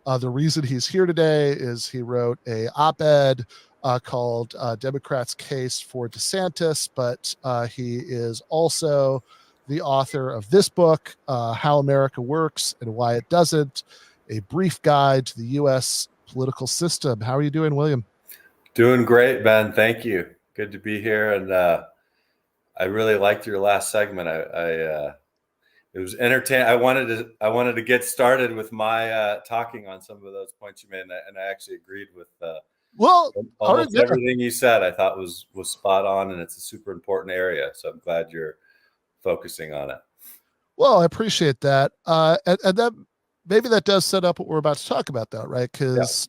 The reason he's here today is he wrote a op-ed called Democrats' Case for DeSantis, but he is also the author of this book, How America Works and Why It Doesn't, a brief guide to the U.S. political system. How are you doing, William? Doing great, Ben. Thank you. Good to be here. And I really liked your last segment. It was entertaining. I wanted to get started with my talking on some of those points you made, and I actually agreed with almost everything you said. I thought was spot on, and it's a super important area. So I'm glad you're focusing on it. Well, I appreciate that, and that maybe that does set up what we're about to talk about, though, right? Because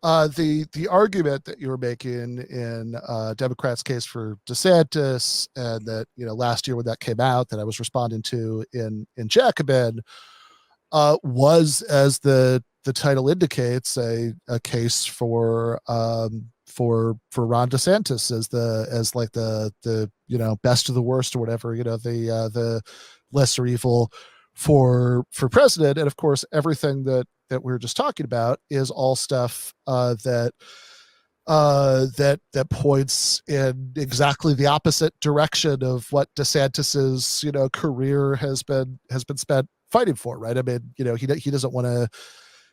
the argument that you were making in Democrats' Case for DeSantis, and that last year when that came out, that I was responding to in Jacobin, was, as the title indicates, a case for Ron DeSantis as the best of the worst, or whatever, the lesser evil for president. And of course, everything that we were just talking about is all stuff that points in exactly the opposite direction of what DeSantis's career has been spent fighting for, right? I mean, he doesn't want to.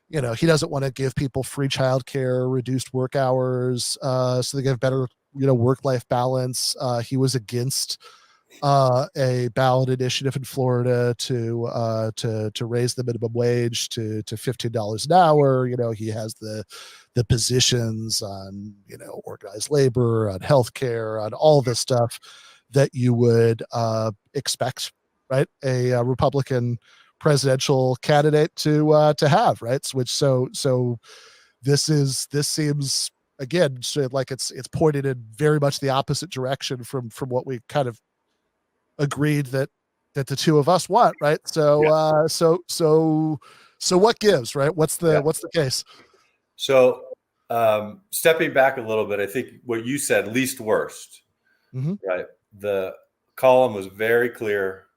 He doesn't want to give people free childcare, reduced work hours, so they get better, work-life balance. He was against a ballot initiative in Florida to raise the minimum wage to $15 an hour. He has the positions on organized labor, on healthcare, on all this stuff that you would expect, right? A Republican presidential candidate to have, right? Which so this seems, again, like it's pointed in very much the opposite direction from what we kind of agreed that the two of us want, right? So so what gives, right? What's the case? So stepping back a little bit, I think what you said, least worst, right? The column was very clear.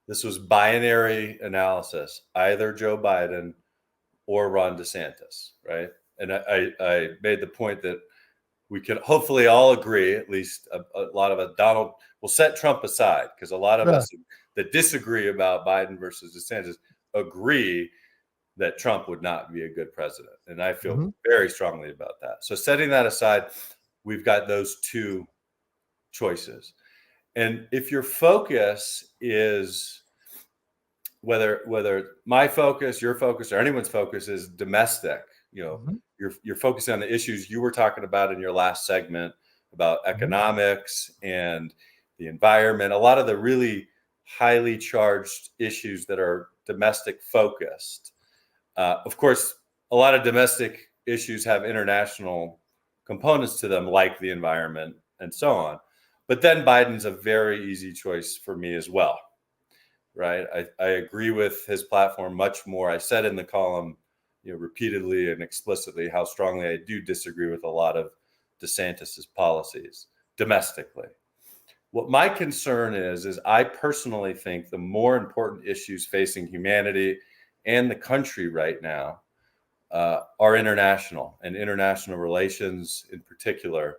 This was binary analysis, either Joe Biden or Ron DeSantis, right? And I made the point that we can hopefully all agree, at least a lot of us, Donald, will set Trump aside, because a lot of us that disagree about Biden versus DeSantis agree that Trump would not be a good president. And I feel very strongly about that. So setting that aside, we've got those two choices. And if your focus is whether my focus, your focus, or anyone's focus is domestic, you're focusing on the issues you were talking about in your last segment about economics and the environment, a lot of the really highly charged issues that are domestic focused. Of course, a lot of domestic issues have international components to them, like the environment and so on. But then Biden's a very easy choice for me as well, right? I agree with his platform much more. I said in the column, repeatedly and explicitly how strongly I do disagree with a lot of DeSantis's policies domestically. What my concern is I personally think the more important issues facing humanity and the country right now are international, and international relations in particular.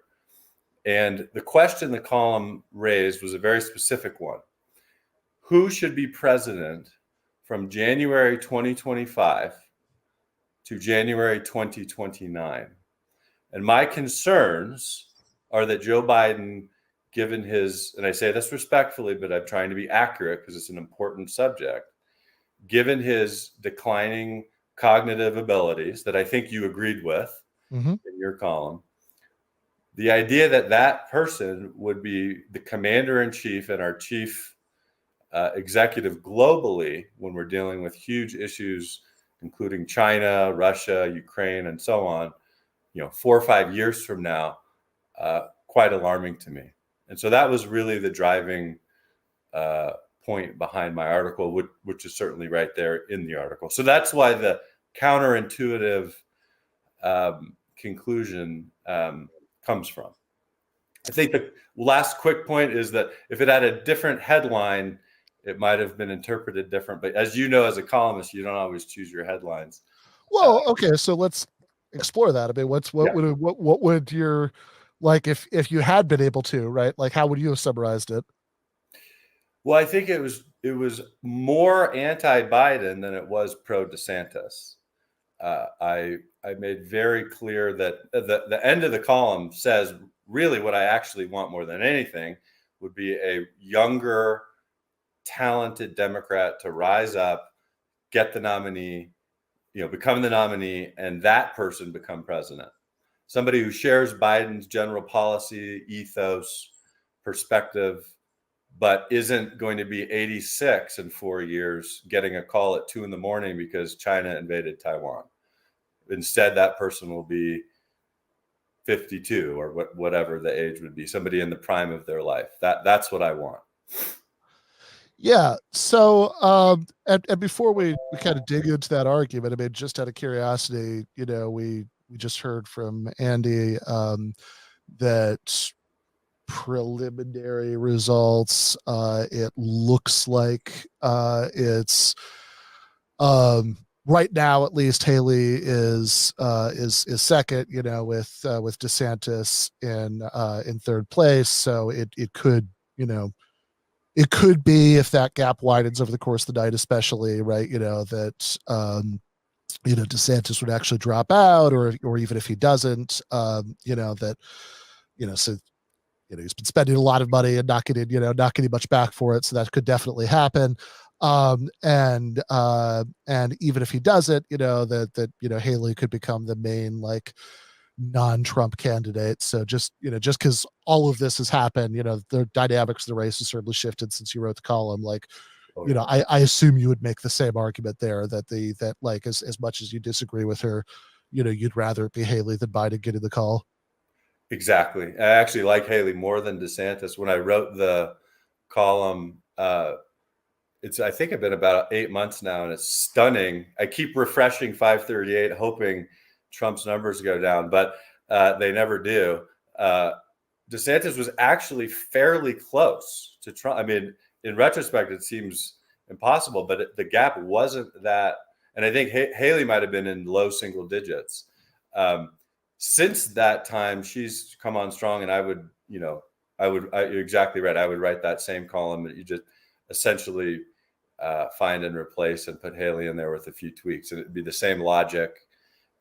And the question the column raised was a very specific one. Who should be president from January 2025 to January 2029? And my concerns are that Joe Biden, given his, and I say this respectfully, but I'm trying to be accurate because it's an important subject, given his declining cognitive abilities that I think you agreed with in your column, the idea that that person would be the commander-in-chief and our chief executive globally when we're dealing with huge issues, including China, Russia, Ukraine, and so on, 4 or 5 years from now, quite alarming to me. And so that was really the driving point behind my article, which is certainly right there in the article. So that's why the counterintuitive conclusion comes from. I think the last quick point is that if it had a different headline, it might have been interpreted different. But as you know, as a columnist, you don't always choose your headlines. Well, okay, so let's explore that. I mean, what would your, like, if you had been able to, right? Like, how would you have summarized it? Well, I think it was more anti-Biden than it was pro-DeSantis. I made very clear that the end of the column says really what I actually want more than anything would be a younger, talented Democrat to rise up, get the nominee, become the nominee, and that person become president. Somebody who shares Biden's general policy, ethos, perspective, but isn't going to be 86 in 4 years, getting a call at 2 a.m. because China invaded Taiwan. Instead, that person will be 52 or whatever the age would be, somebody in the prime of their life. That's what I want. Yeah. So, and before we kind of dig into that argument, I mean, just out of curiosity, we just heard from Andy that preliminary results, it looks like it's right now, at least, Haley is second, with DeSantis in third place. So it could, it could be, if that gap widens over the course of the night, especially, right, that DeSantis would actually drop out, or even if he doesn't, that, so he's been spending a lot of money and not getting much back for it, so that could definitely happen. And even if he doesn't, that Haley could become the main, like, non-Trump candidate. So just because all of this has happened, the dynamics of the race has certainly shifted since you wrote the column. Like, I assume you would make the same argument there that like, as much as you disagree with her, you'd rather it be Haley than Biden getting the call. Exactly. I actually like Haley more than DeSantis. When I wrote the column, I think it's been about 8 months now, and it's stunning. I keep refreshing 538, hoping Trump's numbers go down, but they never do. DeSantis was actually fairly close to Trump. I mean, in retrospect, it seems impossible, but the gap wasn't that. And I think Haley might have been in low single digits. Since that time, she's come on strong, and you're exactly right. I would write that same column that you just essentially find and replace and put Haley in there with a few tweaks, and it'd be the same logic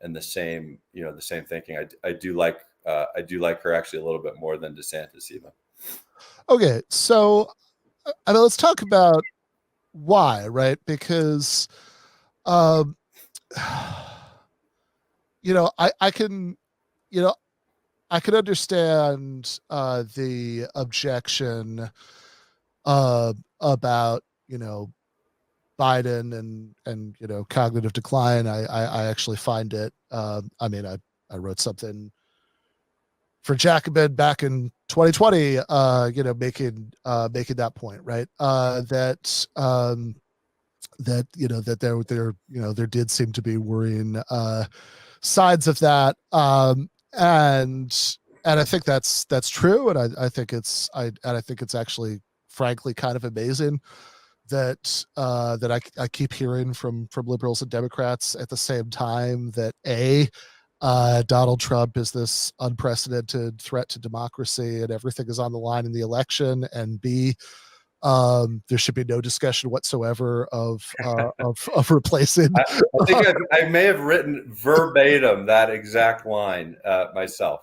and the same thinking. I do like her actually a little bit more than DeSantis even. Okay, so I mean, let's talk about why, right? Because I can I can understand the objection about Biden and cognitive decline. I actually find it. I mean, I wrote something for Jacobin back in 2020. Making that point, right? That there did seem to be worrying sides of that, and I think that's true, and I think it's actually, frankly, kind of amazing that I keep hearing from liberals and Democrats at the same time that Donald Trump is this unprecedented threat to democracy and everything is on the line in the election, and B, there should be no discussion whatsoever of replacing. I think I may have written verbatim that exact line myself.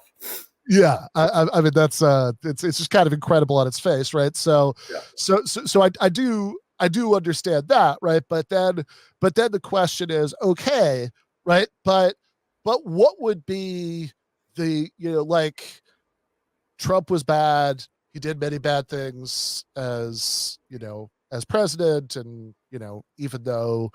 Yeah, I mean, that's it's just kind of incredible on its face, right? So, yeah. So I do understand that, right? But then the question is, okay, right? But what would be the, like, Trump was bad. He did many bad things as president, and even though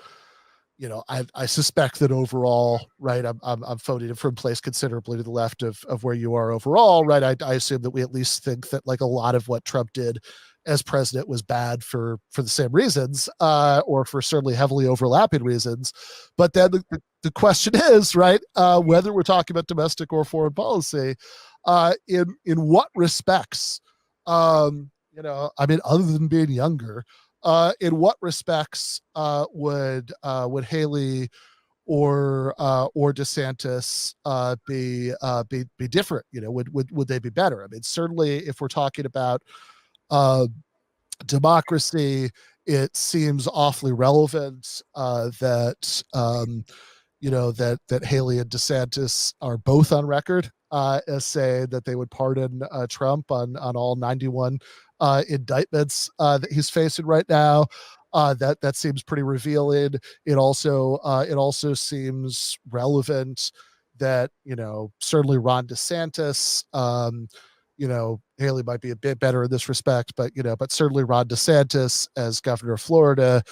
I suspect that overall, right, I'm voting from a place considerably to the left of where you are overall, right? I assume that we at least think that, like, a lot of what Trump did as president was bad for the same reasons, or for certainly heavily overlapping reasons. But then the question is, right, whether we're talking about domestic or foreign policy, in what respects, I mean, other than being younger, in what respects would Haley or DeSantis be different? Would they be better? I mean, certainly if we're talking about democracy, it seems awfully relevant that that Haley and DeSantis are both on record as saying that they would pardon Trump on all 91 indictments that he's facing right now. That seems pretty revealing. It also seems relevant that certainly Ron DeSantis. Haley might be a bit better in this respect, but certainly Ron DeSantis as governor of Florida,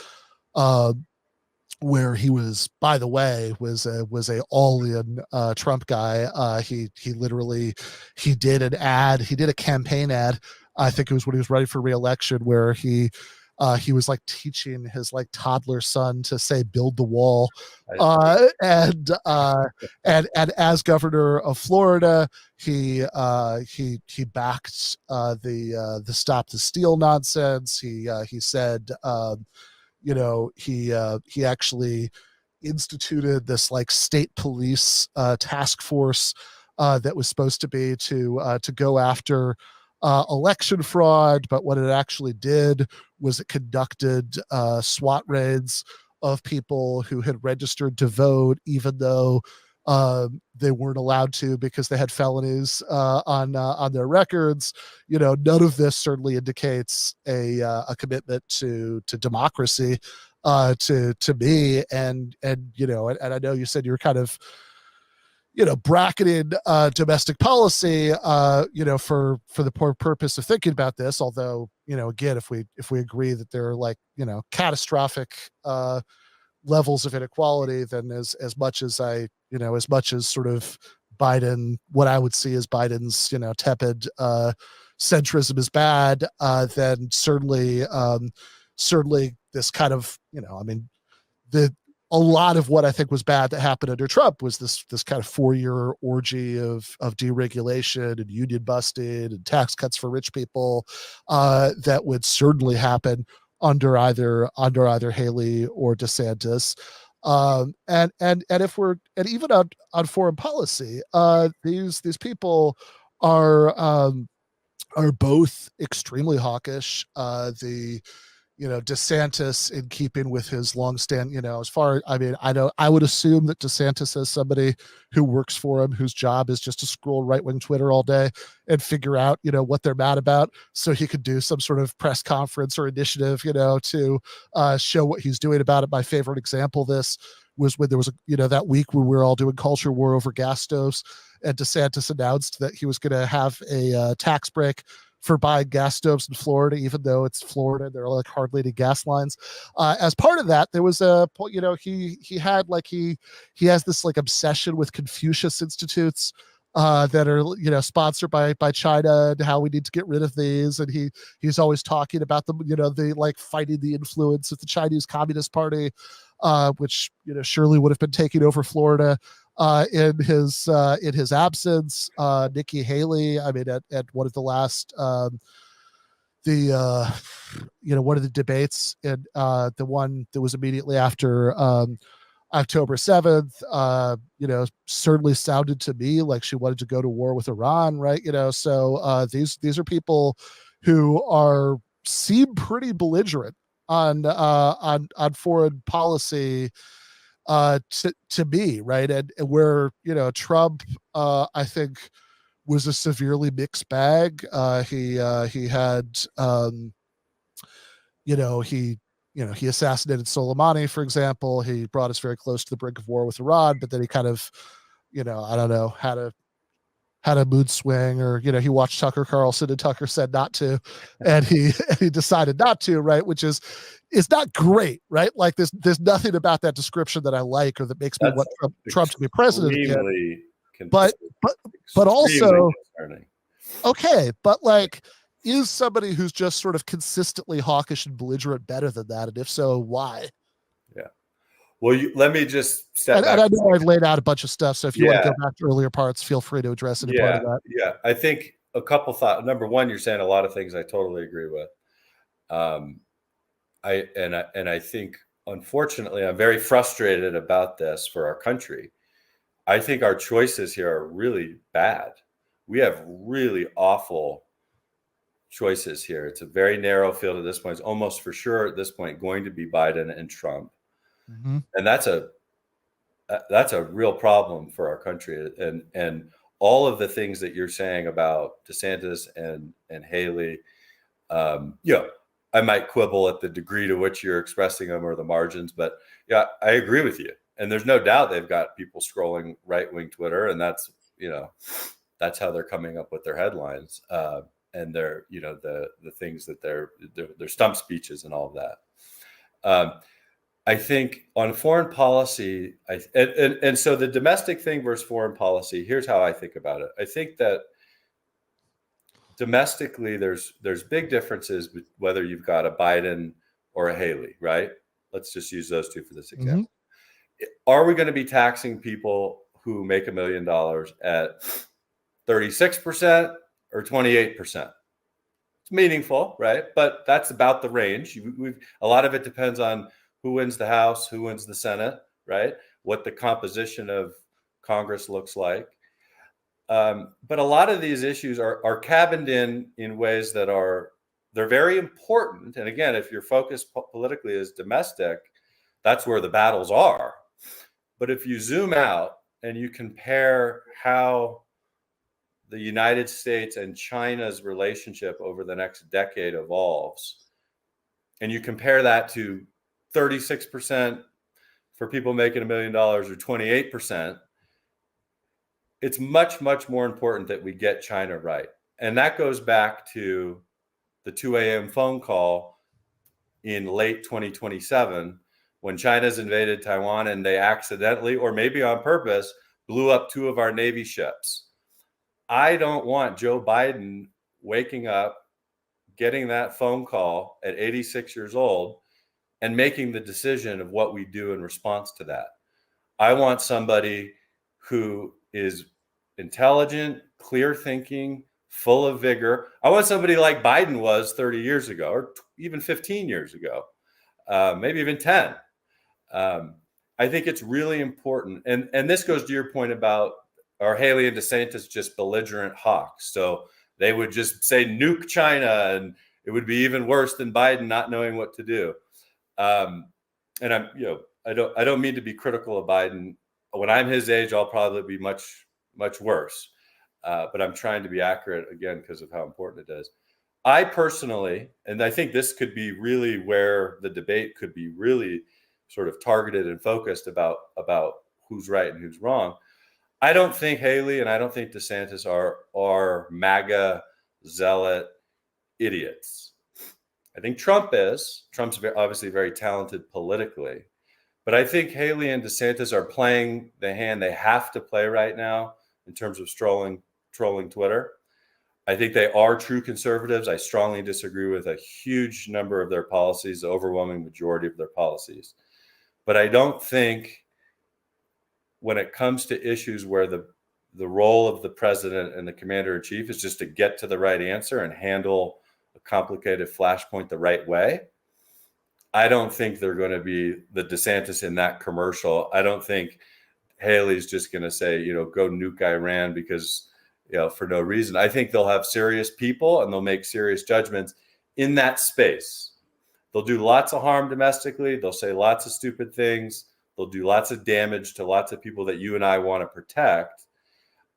uh, where he was, by the way, was a all-in Trump guy. He literally did a campaign ad. I think it was when he was running for re-election, where he was like teaching his like toddler son to say "build the wall," and as governor of Florida, he backed the Stop the Steal nonsense. He said. He actually instituted this like state police task force that was supposed to be to go after election fraud, but what it actually did was it conducted SWAT raids of people who had registered to vote, even though they weren't allowed to because they had felonies on their records. None of this certainly indicates a commitment to democracy to me. And I know you said you were kind of bracketed domestic policy, for the purpose of thinking about this. Although, again, if we agree that there are like, catastrophic levels of inequality, then as much as sort of Biden, what I would see as Biden's, tepid centrism is bad, then certainly this kind of, a lot of what I think was bad that happened under Trump was this kind of 4-year orgy of deregulation and union busting and tax cuts for rich people that would certainly happen under either Haley or DeSantis. And even on foreign policy, these people are both extremely hawkish. DeSantis, in keeping with his longstanding, I would assume that DeSantis is somebody who works for him, whose job is just to scroll right-wing Twitter all day and figure out, what they're mad about, so he could do some sort of press conference or initiative, to show what he's doing about it. My favorite example of this was when there was that week when we were all doing culture war over gas stoves, and DeSantis announced that he was going to have a tax break for buying gas stoves in Florida, even though it's Florida, there are like hardly any gas lines. As part of that, there was he has this like obsession with Confucius Institutes that are sponsored by China, and how we need to get rid of these. And he's always talking about them, the like fighting the influence of the Chinese Communist Party, which surely would have been taking over Florida. In his absence, Nikki Haley, at one of the last one of the debates, and the one that was immediately after October 7th, certainly sounded to me like she wanted to go to war with Iran, right? So these are people who seem pretty belligerent on foreign policy to me, right? And where Trump, I think, was a severely mixed bag. He had he assassinated Soleimani, for example. He brought us very close to the brink of war with Iran, but then he kind of I don't know, had a mood swing, or he watched Tucker Carlson and Tucker said not to, and he decided not to, right? Which is not great, right? Like there's nothing about that description that I like or that makes me want Trump to be president again. But also concerning. Okay, but like, is somebody who's just sort of consistently hawkish and belligerent better than that? And if so, why? Yeah. Well, let me just step back. And I know I've laid out a bunch of stuff, so if you want to go back to earlier parts, feel free to address any part of that. Yeah, I think a couple thoughts. Number one, you're saying a lot of things I totally agree with. I think, unfortunately, I'm very frustrated about this for our country. I think our choices here are really bad. We have really awful choices here. It's a very narrow field at this point. It's almost for sure at this point going to be Biden and Trump. Mm-hmm. And that's a real problem for our country. And all of the things that you're saying about DeSantis and Haley, I might quibble at the degree to which you're expressing them or the margins, but yeah, I agree with you. And there's no doubt they've got people scrolling right-wing Twitter, and that's how they're coming up with their headlines, and their the things that their stump speeches and all of that. I think on foreign policy, and so the domestic thing versus foreign policy. Here's how I think about it. I think that domestically, there's big differences whether you've got a Biden or a Haley, right? Let's just use those two for this example. Mm-hmm. Are we going to be taxing people who make $1 million at 36% or 28%? It's meaningful, right? But that's about the range. A lot of it depends on who wins the House, who wins the Senate, right? What the composition of Congress looks like. But a lot of these issues are cabined in ways that they're very important. And again, if your focus politically is domestic, that's where the battles are. But if you zoom out and you compare how the United States and China's relationship over the next decade evolves, and you compare that to 36% for people making $1 million or 28%, it's much, much more important that we get China right. And that goes back to the 2 a.m. phone call in late 2027 when China's invaded Taiwan and they accidentally, or maybe on purpose, blew up 2 of our Navy ships. I don't want Joe Biden waking up, getting that phone call at 86 years old, and making the decision of what we do in response to that. I want somebody who is intelligent, clear thinking, full of vigor. I want somebody like Biden was 30 years ago, or even 15 years ago, maybe even 10. I think it's really important. And this goes to your point about, are Haley and DeSantis just belligerent hawks? So they would just say nuke China, and it would be even worse than Biden not knowing what to do. And I don't mean to be critical of Biden. When I'm his age, I'll probably be much, much worse. But I'm trying to be accurate again because of how important it is. I personally, and I think this could be really where the debate could be really sort of targeted and focused about who's right and who's wrong. I don't think Haley and I don't think DeSantis are MAGA zealot idiots. I think Trump is. Trump's obviously very talented politically. But I think Haley and DeSantis are playing the hand they have to play right now in terms of trolling Twitter. I think they are true conservatives. I strongly disagree with a huge number of their policies, the overwhelming majority of their policies. But I don't think when it comes to issues where the role of the president and the commander-in-chief is just to get to the right answer and handle a complicated flashpoint the right way, I don't think they're going to be the DeSantis in that commercial. I don't think Haley's just going to say, go nuke Iran because, for no reason. I think they'll have serious people and they'll make serious judgments in that space. They'll do lots of harm domestically. They'll say lots of stupid things. They'll do lots of damage to lots of people that you and I want to protect.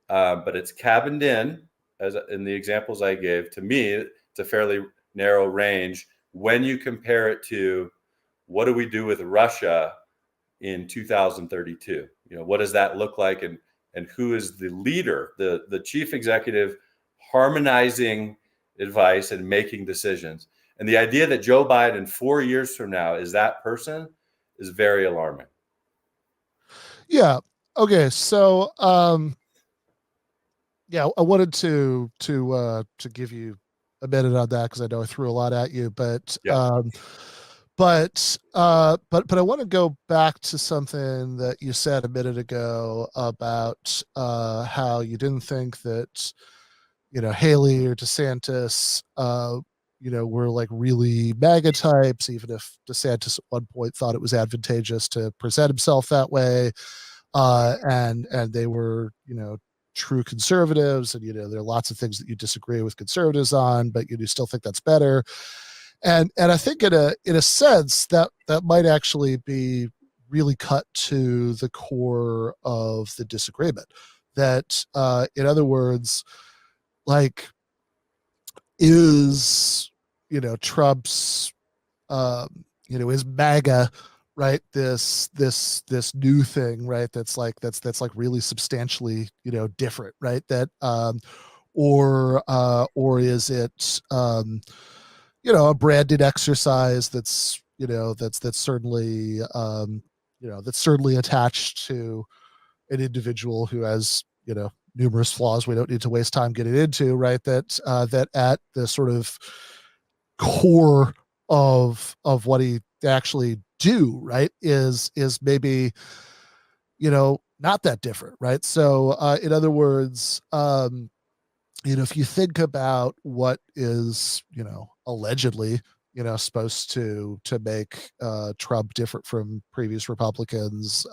But it's cabined in, as in the examples I gave. To me, it's a fairly narrow range when you compare it to what do we do with Russia in 2032? What does that look like? And who is the leader, the chief executive, harmonizing advice and making decisions? And the idea that Joe Biden 4 years from now is that person is very alarming. Yeah. Okay. So, I wanted to give you a minute on that because I know I threw a lot at you, but I want to go back to something that you said a minute ago about how you didn't think that Haley or DeSantis were like really MAGA types, even if DeSantis at one point thought it was advantageous to present himself that way. And they were, true conservatives, and there are lots of things that you disagree with conservatives on, but you do still think that's better. And I think in a sense that might actually be really cut to the core of the disagreement. That in other words, like, is Trump's is MAGA, right, this new thing, right, that's like really substantially different, right, that or is it a branded exercise that's that's certainly that's certainly attached to an individual who has numerous flaws we don't need to waste time getting into, right, that that at the sort of core of what he actually do, right, is maybe not that different, right? So in other words, if you think about what is allegedly supposed to make Trump different from previous Republicans,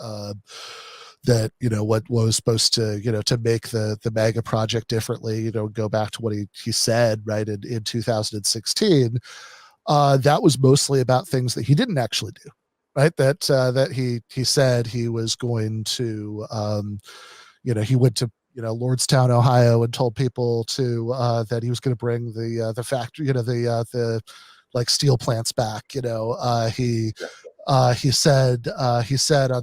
that what was supposed to to make the MAGA project differently, go back to what he said, right, in 2016, that was mostly about things that he didn't actually do, right, that he said he was going to he went to Lordstown, Ohio, and told people to that he was going to bring the factory, the like steel plants back. He said on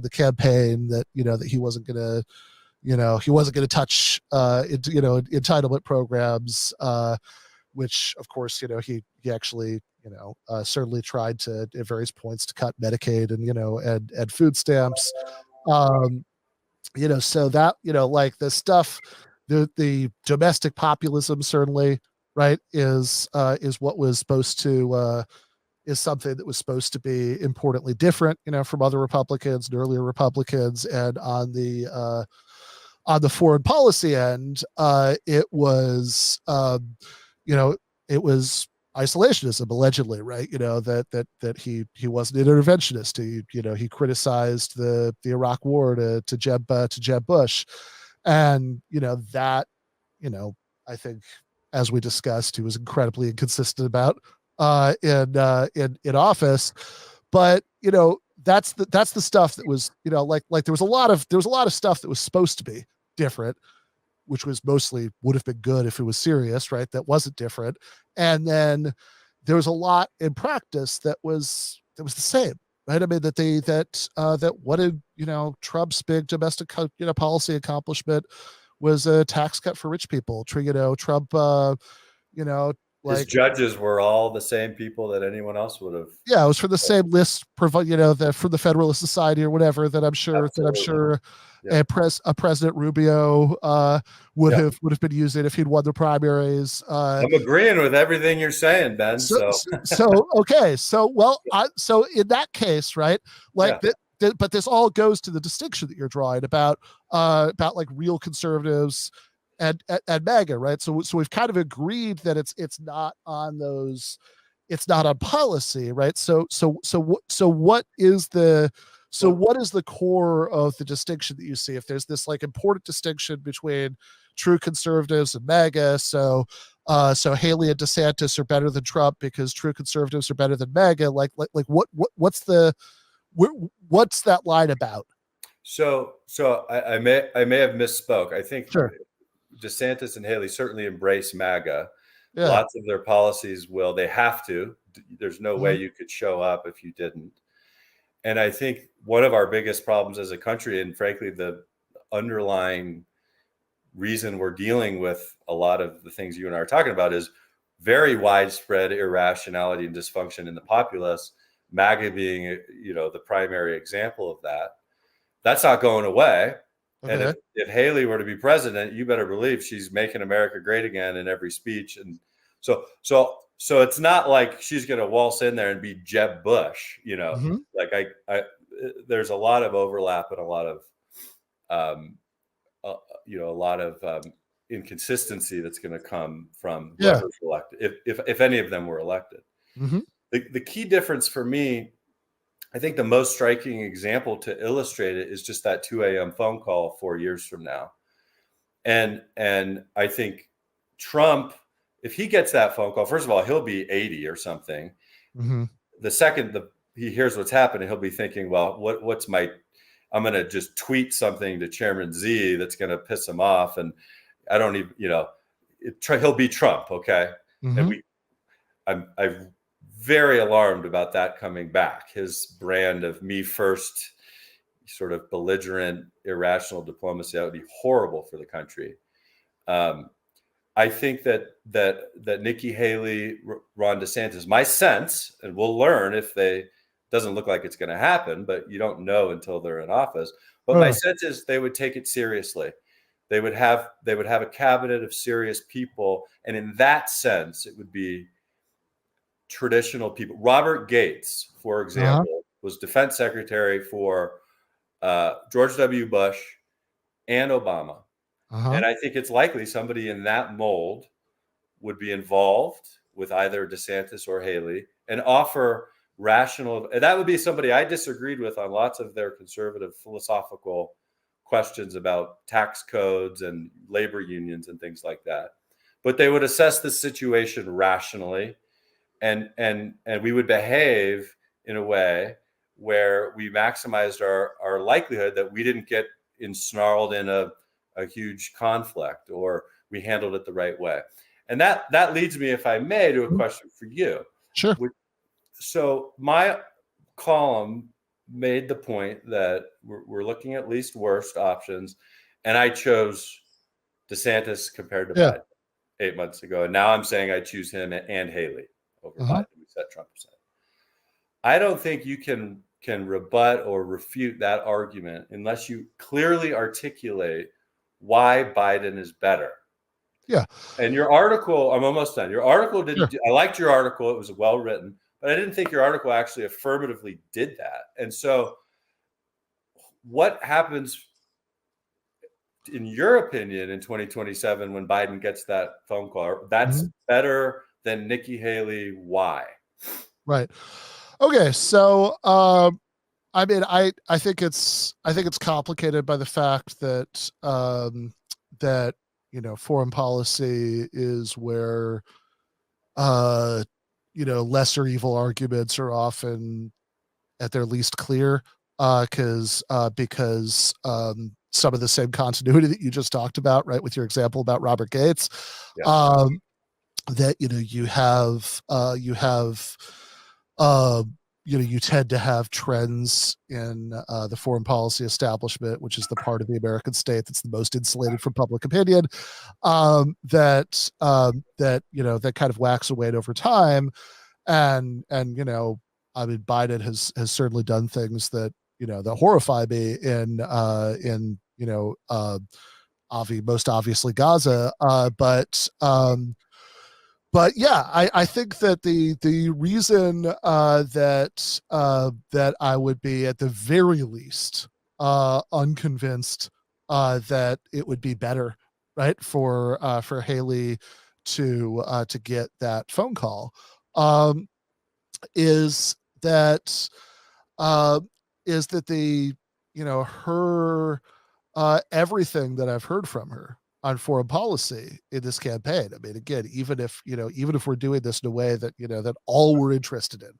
the campaign that that he wasn't going to touch entitlement programs, which of course he actually certainly tried to at various points to cut Medicaid and food stamps. So that like the stuff, the domestic populism certainly, right, is what was supposed to is something that was supposed to be importantly different from other Republicans and earlier Republicans. And on the foreign policy end, it was it was isolationism, allegedly, right, that he wasn't an interventionist. He criticized the Iraq war to Jeb Bush, and that I think, as we discussed, he was incredibly inconsistent about in office. But that's the stuff that was like there was a lot of stuff that was supposed to be different, which was mostly would have been good if it was serious, right? That wasn't different. And then there was a lot in practice that was the same, right? I mean, that wanted, Trump's big domestic, policy accomplishment was a tax cut for rich people. Trump, his judges were all the same people that anyone else would have. Yeah, it was from the same list, that from the Federalist Society or whatever. That I'm sure Yeah. a President Rubio would have been using if he'd won the primaries. I'm agreeing with everything you're saying, Ben. So okay, so in that case, right, like that. But this all goes to the distinction that you're drawing about like real conservatives and MAGA, right? So we've kind of agreed that it's not on those, it's not on policy, right? So what is the core of the distinction that you see? If there's this like important distinction between true conservatives and MAGA, so Haley and DeSantis are better than Trump because true conservatives are better than MAGA. What's that line about? So I may have misspoke. I think sure. DeSantis and Haley certainly embrace MAGA. Yeah. Lots of their policies will. They have to. There's no way you could show up if you didn't. And I think one of our biggest problems as a country, and frankly, the underlying reason we're dealing with a lot of the things you and I are talking about, is very widespread irrationality and dysfunction in the populace, MAGA being, the primary example of that. That's not going away. Okay. And if Haley were to be president, you better believe she's making America great again in every speech. And so it's not like she's going to waltz in there and be Jeb Bush, like I there's a lot of overlap and a lot of, inconsistency that's going to come from Yeah. whoever's elected, if any of them were elected. Mm-hmm. The key difference for me, I think the most striking example to illustrate it is just that 2 a.m. phone call 4 years from now. And I think Trump, if he gets that phone call, first of all, he'll be 80 or something. Mm-hmm. The second he hears what's happening, he'll be thinking, well, I'm going to just tweet something to Chairman Z that's going to piss him off. And I don't even, he'll be Trump. Okay. Mm-hmm. And I'm very alarmed about that coming back. His brand of me first, sort of belligerent, irrational diplomacy, that would be horrible for the country. I think that Nikki Haley, Ron DeSantis, my sense, and we'll learn if doesn't look like it's going to happen, but you don't know until they're in office. But my sense is they would take it seriously. They would have a cabinet of serious people, and in that sense, it would be traditional people. Robert Gates, for example, was defense secretary for George W. Bush and Obama. And I think it's likely somebody in that mold would be involved with either DeSantis or Haley and offer rational. And that would be somebody I disagreed with on lots of their conservative philosophical questions about tax codes and labor unions and things like that. But they would assess the situation rationally, and we would behave in a way where we maximized our likelihood that we didn't get ensnarled in a huge conflict, or we handled it the right way. And that leads me, if I may, to a question for you. Sure. So my column made the point that we're looking at least worst options, and I chose DeSantis compared to Biden 8 months ago, and now I'm saying I choose him and Haley over Biden. We said Trump said. I don't think you can rebut or refute that argument unless you clearly articulate why Biden is better. Yeah. And your article, I'm almost done. Your article didn't. I liked your article; it was well written, but I didn't think your article actually affirmatively did that. And so, what happens, in your opinion, in 2027 when Biden gets that phone call? That's better than Nikki Haley. Why? Right. Okay. So, I mean, I think it's complicated by the fact that that foreign policy is where lesser evil arguments are often at their least clear, because some of the same continuity that you just talked about, right, with your example about Robert Gates, that you tend to have trends in the foreign policy establishment, which is the part of the American state that's the most insulated from public opinion, that kind of wax and wane over time, and I mean, Biden has certainly done things that that horrify me in most obviously Gaza, but yeah, I think that the reason that I would be at the very least unconvinced that it would be better, right, for Haley to get that phone call, is that the her everything that I've heard from her on foreign policy in this campaign. I mean, again, even if we're doing this in a way that that all we're interested in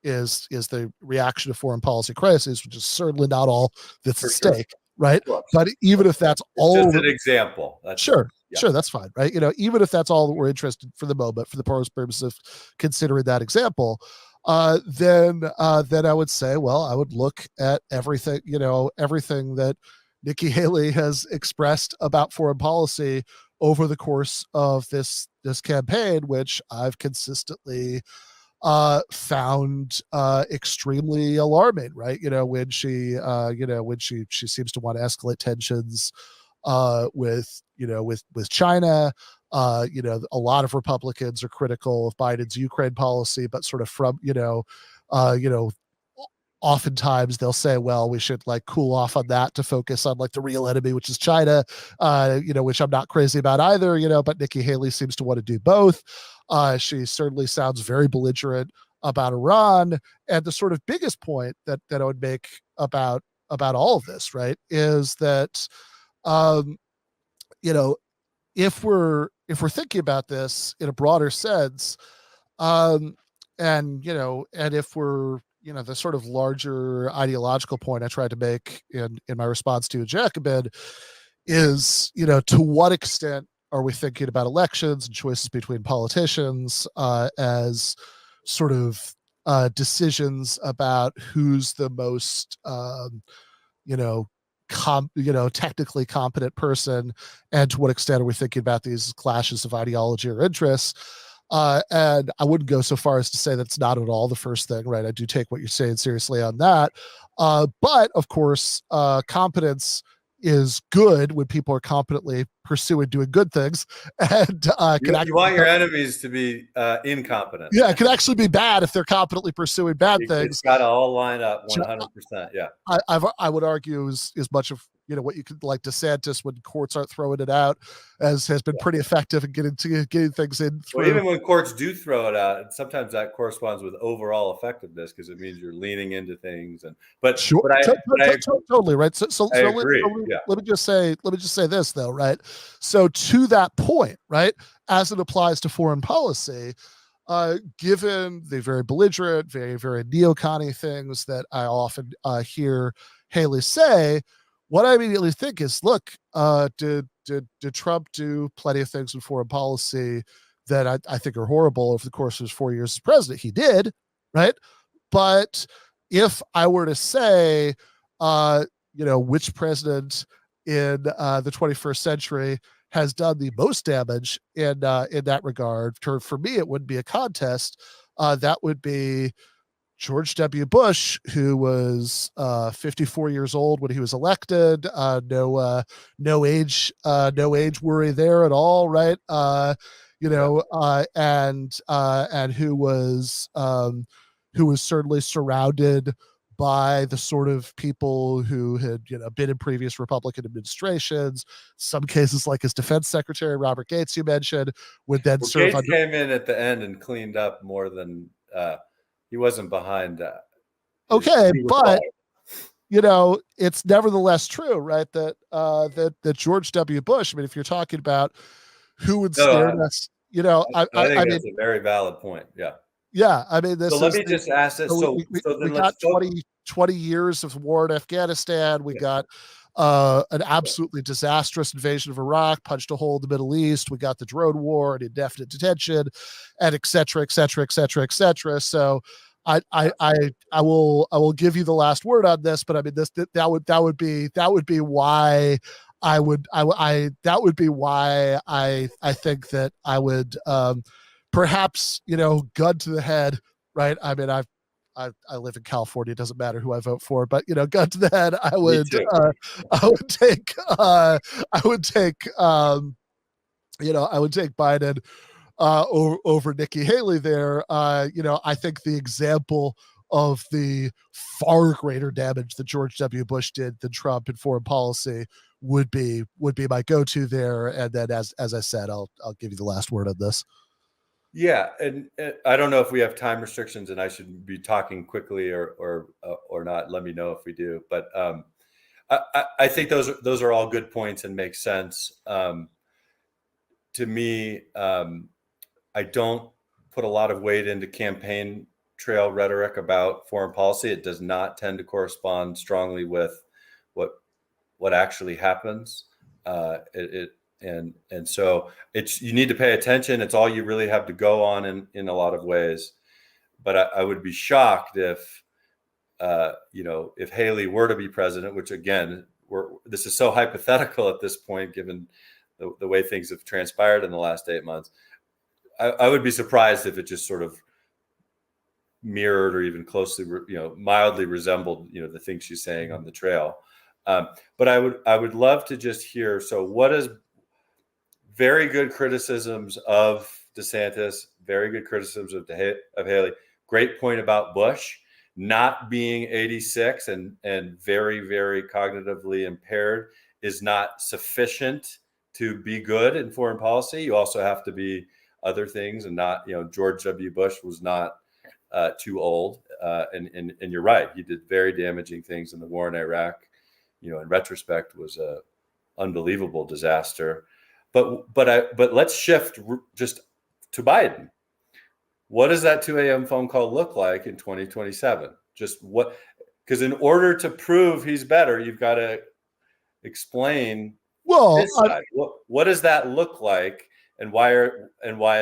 is the reaction to foreign policy crisis, which is certainly not all that's at stake, right? But even if that's all, just an example. Sure, that's fine, right? Even if that's all that we're interested for the moment, for the purpose of considering that example, then I would say, well, I would look at everything that Nikki Haley has expressed about foreign policy over the course of this campaign, which I've consistently found extremely alarming, right? When she seems to want to escalate tensions with China. A lot of Republicans are critical of Biden's Ukraine policy, but sort of from oftentimes they'll say, well, we should like cool off on that to focus on like the real enemy, which is China, which I'm not crazy about either, but Nikki Haley seems to want to do both. She certainly sounds very belligerent about Iran. And the sort of biggest point that I would make about all of this, right, is that, if we're thinking about this in a broader sense, and if we're, the sort of larger ideological point I tried to make in my response to Jacobin is, to what extent are we thinking about elections and choices between politicians as sort of decisions about who's the most, technically competent person, and to what extent are we thinking about these clashes of ideology or interests? And I wouldn't go so far as to say that's not at all the first thing, right? I do take what you're saying seriously on that. But of course, competence is good when people are competently pursuing doing good things, and you want your enemies to be incompetent. Yeah, it can actually be bad if they're competently pursuing bad things. It's got to all line up 100%. Yeah, I would argue is much of what you could like DeSantis when courts aren't throwing it out has been pretty effective in getting things in through. Well, even when courts do throw it out, sometimes that corresponds with overall effectiveness because it means you're leaning into things. Totally right. So I agree. Let me just say this though, right? So to that point, right, as it applies to foreign policy, given the very belligerent, very, very neocon things that I often hear Haley say, what I immediately think is, look, did Trump do plenty of things in foreign policy that I think are horrible over the course of his 4 years as president? He did, right? But if I were to say, which president in the 21st century has done the most damage in that regard, for me, it wouldn't be a contest. That would be George W. Bush, who was 54 years old when he was elected. No age worry there at all, right? And who was certainly surrounded by the sort of people who had been in previous Republican administrations. Some cases, like his defense secretary Robert Gates, you mentioned, would then serve. Gates came in at the end and cleaned up more than he wasn't behind that. Okay, but it's nevertheless true, right? That George W. Bush. I mean, if you're talking about who would stare us, I think that's a very valid point. Yeah. Yeah, I mean, this. So let me just ask this. We got 20 years of war in Afghanistan. We got an absolutely disastrous invasion of Iraq, punched a hole in the Middle East. We got the drone war and indefinite detention, and et cetera, et cetera, et cetera, et cetera. So I will give you the last word on this, but I mean, that would be why I think that I would perhaps, gun to the head, right? I mean, I live in California. It doesn't matter who I vote for, but gun to the head, I would take Biden over Nikki Haley there. I think the example of the far greater damage that George W. Bush did than Trump in foreign policy would be my go-to there. And then, as I said, I'll give you the last word on this. Yeah, and I don't know if we have time restrictions, and I should be talking quickly or not. Let me know if we do. But I think those are all good points and make sense. To me, I don't put a lot of weight into campaign trail rhetoric about foreign policy. It does not tend to correspond strongly with what actually happens. And so you need to pay attention. It's all you really have to go on in a lot of ways. But I would be shocked if Haley were to be president, which again, this is so hypothetical at this point, given the way things have transpired in the last 8 months. I would be surprised if it just sort of mirrored or even closely, mildly resembled, the things she's saying on the trail. But I would love to just hear. So what is very good criticisms of DeSantis, very good criticisms of Haley. Great point about Bush. not being 86 and very, very cognitively impaired is not sufficient to be good in foreign policy. You also have to be other things, and not, George W. Bush was not too old. And you're right. He did very damaging things in the war in Iraq. In retrospect, was a unbelievable disaster. But let's shift just to Biden. What does that 2 a.m. phone call look like in 2027? Just what? Because in order to prove he's better, you've got to explain. Well, what does that look like, and why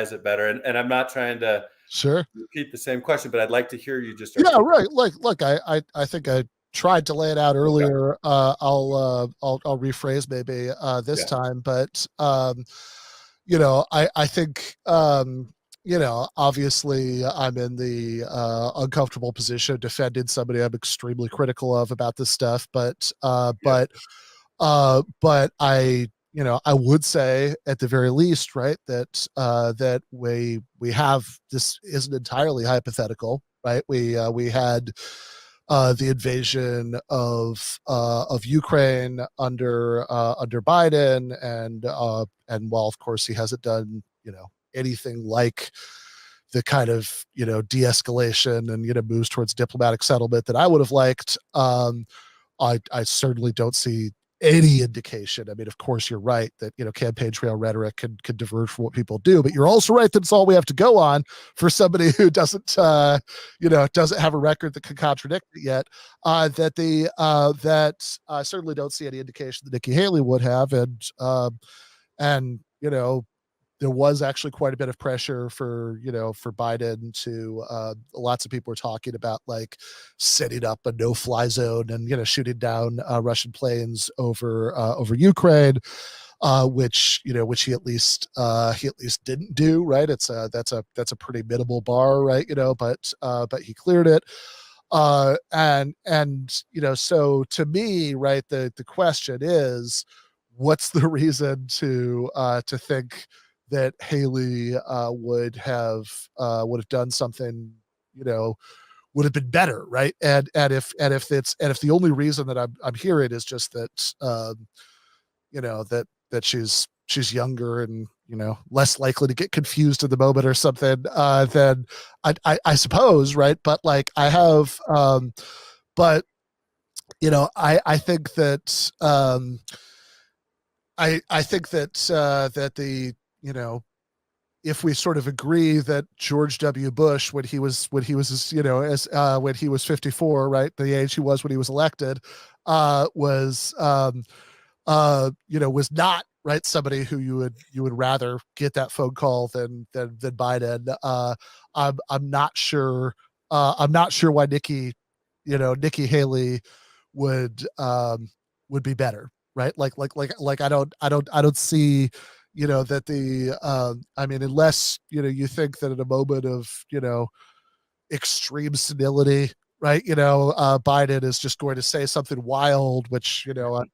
is it better? And I'm not trying to repeat the same question, but I'd like to hear you just. Yeah, right. Like, look, I think I tried to lay it out earlier. Okay. I'll rephrase maybe this time, but I think obviously I'm in the uncomfortable position of defending somebody I'm extremely critical of about this stuff, but I I would say at the very least, right, that we have, this isn't entirely hypothetical, right? We had the invasion of Ukraine under Biden, and while of course he hasn't done anything like the kind of de-escalation and moves towards diplomatic settlement that I would have liked, I certainly don't see any indication. I mean, of course, you're right that campaign trail rhetoric can diverge from what people do, but you're also right that it's all we have to go on for somebody who doesn't doesn't have a record that can contradict it yet. That I certainly don't see any indication that Nikki Haley would have, and there was actually quite a bit of pressure for Biden to, lots of people were talking about like setting up a no-fly zone and shooting down Russian planes over Ukraine, which he at least didn't do, right? That's a pretty minimal bar, right? But he cleared it. So to me, right, the question is, what's the reason to think that Haley would have done something, would have been better, right? And if the only reason that I'm hearing is just that that she's younger and less likely to get confused in the moment or something, then I suppose, right? But like I have, but I think that I think that that the if we sort of agree that George W. Bush, when he was when he was 54, right, the age he was when he was elected, was not, right, somebody who you would rather get that phone call than Biden. I'm not sure. I'm not sure why Nikki Haley would be better, right? Like I don't see that the I mean, unless you think that in a moment of extreme senility, right, Biden is just going to say something wild, which and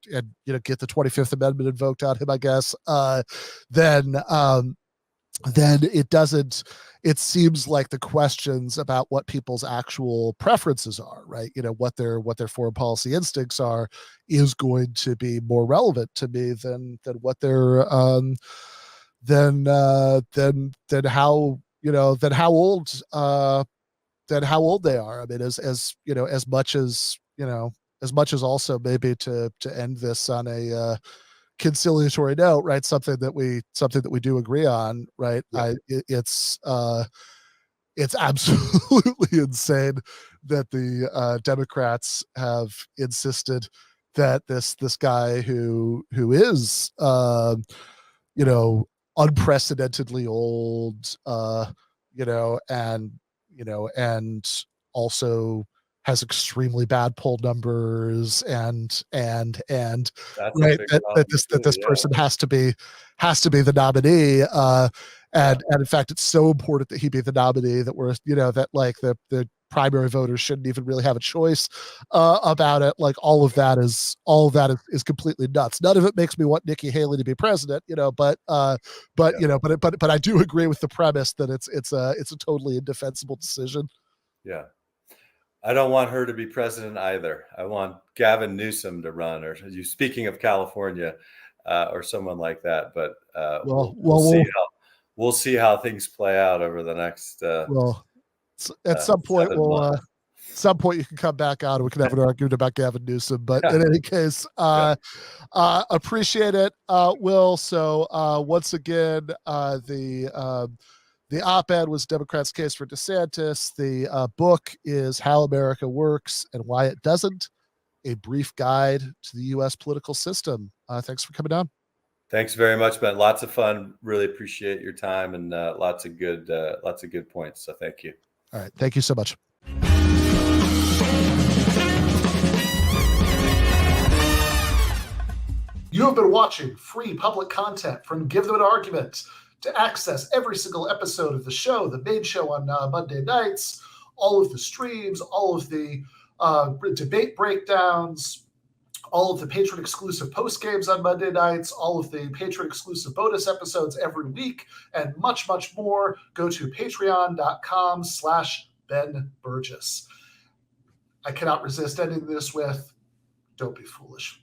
get the 25th Amendment invoked on him, I guess, then it seems like the questions about what people's actual preferences are, right, what their foreign policy instincts are, is going to be more relevant to me than what their than how how old they are. I mean, as much as also maybe to end this on a conciliatory note, right? Something that we do agree on, right? Yeah. It's absolutely insane that the Democrats have insisted that this guy who is unprecedentedly old, and also has extremely bad poll numbers, and right, that this person has to be the nominee, and in fact it's so important that he be the nominee that we're that like the primary voters shouldn't even really have a choice about it. Like all of that is completely nuts. None of it makes me want Nikki Haley to be president, but I do agree with the premise that it's a totally indefensible decision. Yeah. I don't want her to be president either. I want Gavin Newsom to run, or you speaking of California, or someone like that. But we'll see how things play out over the next. At some point, some point you can come back out and we can have an argument about Gavin Newsom. But in any case, appreciate it, Will. So once again, the op-ed was Democrats' case for DeSantis. The book is How America Works and Why It Doesn't, a brief guide to the U.S. political system. Thanks for coming down. Thanks very much, Ben. Lots of fun. Really appreciate your time and lots of good points. So thank you. All right. Thank you so much. You have been watching free public content from Give Them an Argument. To access every single episode of the show, the main show on Monday nights, all of the streams, all of the debate breakdowns, all of the patron-exclusive postgames on Monday nights, all of the patron-exclusive bonus episodes every week, and much, much more, go to patreon.com/Ben Burgis. I cannot resist ending this with, don't be foolish.